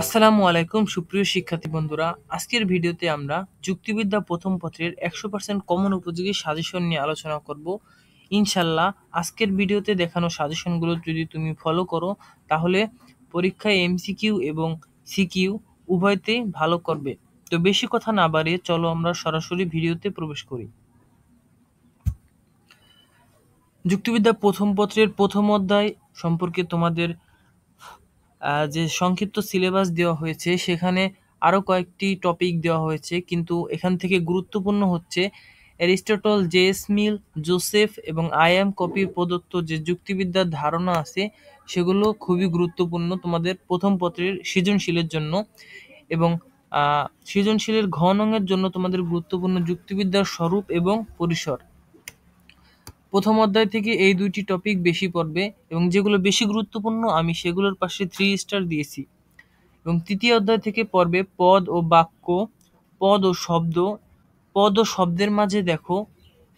আসসালামু আলাইকুম সুপ্রিয় শিক্ষার্থী বন্ধুরা, আজকের ভিডিওতে আমরা যুক্তিবিদ্যা প্রথম পত্রের 100% কমন উপযোগী সাজেশন নিয়ে আলোচনা করব। ইনশাল্লাহ আজকের ভিডিওতে দেখানো সাজেশনগুলো যদি তুমি ফলো করো তাহলে পরীক্ষায় এমসিকিউ এবং সিকিউ উভয়তেই ভালো করবে। তো বেশি কথা না বাড়িয়ে চলো আমরা সরাসরি ভিডিওতে প্রবেশ করি। যুক্তিবিদ্যা প্রথম পত্রের প্রথম অধ্যায় সম্পর্কে তোমাদের যে সংক্ষিপ্ত সিলেবাস দেওয়া হয়েছে সেখানে আরও কয়েকটি টপিক দেওয়া হয়েছে, কিন্তু এখান থেকে গুরুত্বপূর্ণ হচ্ছে অ্যারিস্টটল, জে.এস. মিল, জোসেফ এবং আই.এম. কপির প্রদত্ত যে যুক্তিবিদ্যার ধারণা আছে সেগুলো খুবই গুরুত্বপূর্ণ তোমাদের প্রথম পত্রের সৃজনশীলের জন্য। এবং সৃজনশীলের ঘ নংয়ের জন্য তোমাদের গুরুত্বপূর্ণ যুক্তিবিদ্যার স্বরূপ এবং পরিসর। প্রথম অধ্যায় থেকে এই দুইটি টপিক বেশি পড়বে এবং যেগুলো বেশি গুরুত্বপূর্ণ আমি সেগুলোর পাশে 3 স্টার দিয়েছি। এবং তৃতীয় অধ্যায় থেকে পড়বে পদ ও বাক্য, পদ ও শব্দ। পদ ও শব্দের মাঝে দেখো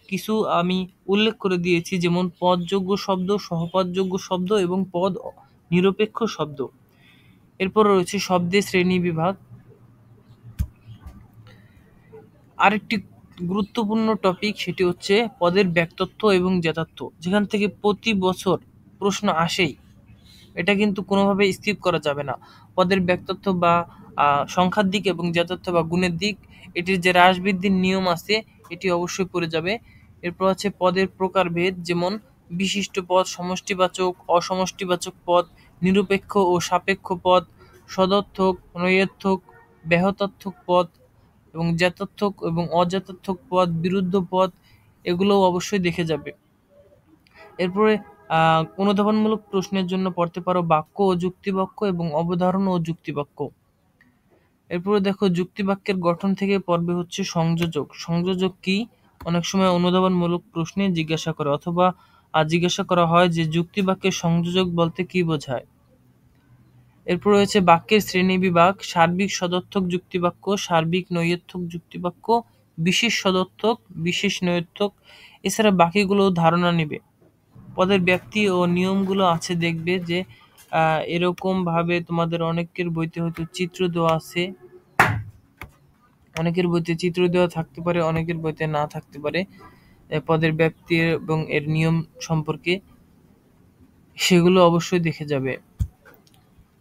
কিছু আমি উল্লেখ করে দিয়েছি, যেমন পদযোগ্য শব্দ, সহপদযোগ্য শব্দ এবং পদ নিরপেক্ষ শব্দ। এরপর রয়েছে শব্দের শ্রেণী বিভাগ। আরেকটি গুরুত্বপূর্ণ টপিক সেটি হচ্ছে পদের ব্যক্তত্ব এবং জ্ঞাতার্থ, যেখান থেকে প্রতি বছর প্রশ্ন আসেই, এটা কিন্তু কোনোভাবে স্কিপ করা যাবে না। পদের ব্যক্তত্ব বা সংখ্যার দিক এবং জ্ঞাতার্থ বা গুণের দিক, এটির যে হ্রাস বৃদ্ধির নিয়ম আছে এটি অবশ্যই পড়ে যাবে। এরপর আছে পদের প্রকারভেদ, যেমন বিশিষ্ট পদ, সমষ্টিবাচক, অসমষ্টিবাচক পদ, নিরপেক্ষ ও সাপেক্ষ পদ, সদর্থক, নৈর্থক, ব্যাহতার্থক পদ এবং জ্ঞাতার্থক এবং অজ্ঞাতার্থক পদ, বিরুদ্ধ পদ, এগুলোও অবশ্যই দেখে যাবে। এরপরে অনুধাবনমূলক প্রশ্নের জন্য পড়তে পারো বাক্য ও যুক্তিবাক্য এবং অবধারণ ও যুক্তিবাক্য। এরপরে দেখো যুক্তিবাক্যের গঠন থেকে পড়বে হচ্ছে সংযোজক। সংযোজক কি? অনেক সময় অনুধাবনমূলক প্রশ্নে জিজ্ঞাসা করে অথবা জিজ্ঞাসা করা হয় যে যুক্তিবাক্যের সংযোজক বলতে কি বোঝায়। এরপর রয়েছে বাক্যের শ্রেণীবিভাগ, সার্বিক সদর্থক যুক্তিবাক্য, সার্বিক নৈর্থক যুক্তিবাক্য, বিশেষ সদর্থক, বিশেষ নৈর্থক। এছাড়া বাকিগুলো ধারণা নেবে। পদের ব্যক্তি ও নিয়মগুলো আছে, দেখবে যে এরকম ভাবে তোমাদের অনেকের বইতে হয়তো চিত্র দেওয়া আছে, অনেকের বইতে চিত্র দেওয়া থাকতে পারে, অনেকের বইতে না থাকতে পারে পদের ব্যক্তি এবং এর নিয়ম সম্পর্কে, সেগুলো অবশ্যই দেখে যাবে।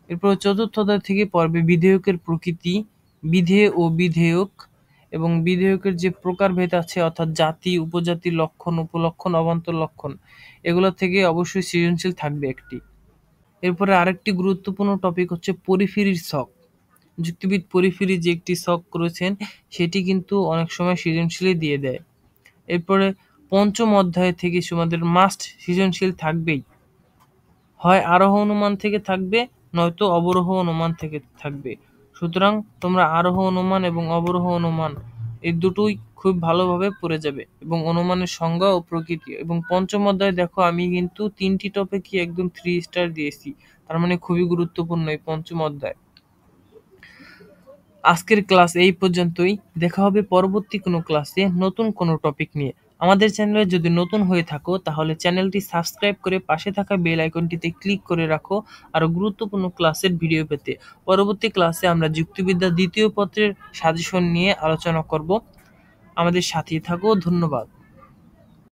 এরপর চতুর্থ অধ্যায় থেকে পড়বে বিধেয়কের প্রকৃতি, বিধেয় ও বিধেয়ক এবং বিধেয়কের যে প্রকারভেদ আছে, অর্থাৎ জাতি, উপজাতি, লক্ষণ, উপলক্ষণ, অবান্তর লক্ষণ, এগুলো থেকে অবশ্যই সৃজনশীল থাকবে একটি। এরপরে আরেকটি গুরুত্বপূর্ণ টপিক হচ্ছে পরিফেরির ছক। যুক্তিবিদ পরিফেরি যে একটি ছক করেছেন সেটি কিন্তু অনেক সময় সৃজনশীলে দিয়ে দেয়। এরপরে পঞ্চম অধ্যায় থেকে তোমাদের মাস্ট সৃজনশীল থাকবেই, হয় আরোহ অনুমান থেকে থাকবে নয়তো অবরোহ অনুমান থেকে থাকবে। সুতরাং তোমরা আরোহ অনুমান এবং অবরোহ অনুমান এই দুটোই খুব ভালোভাবে পড়ে যাবে, এবং অনুমানের সংজ্ঞা ও প্রকৃতি। এবং পঞ্চম অধ্যায় দেখো আমি কিন্তু 3টি টপিকই একদম 3 স্টার দিয়েছি, তার মানে খুবই গুরুত্বপূর্ণ এই পঞ্চম অধ্যায়। আজকের ক্লাস এই পর্যন্তই। দেখা হবে পরবর্তী কোনো ক্লাসে নতুন কোনো টপিক নিয়ে। আমাদের চ্যানেলে যদি নতুন হয়ে থাকো তাহলে চ্যানেলটি সাবস্ক্রাইব করে পাশে থাকা বেল আইকনটিতে ক্লিক করে রাখো আরো গুরুত্বপূর্ণ ক্লাসের ভিডিও পেতে। পরবর্তী ক্লাসে আমরা যুক্তিবিদ্যা দ্বিতীয় পত্রের সাজেশন নিয়ে আলোচনা করব। আমাদের সাথেই থাকো। ধন্যবাদ।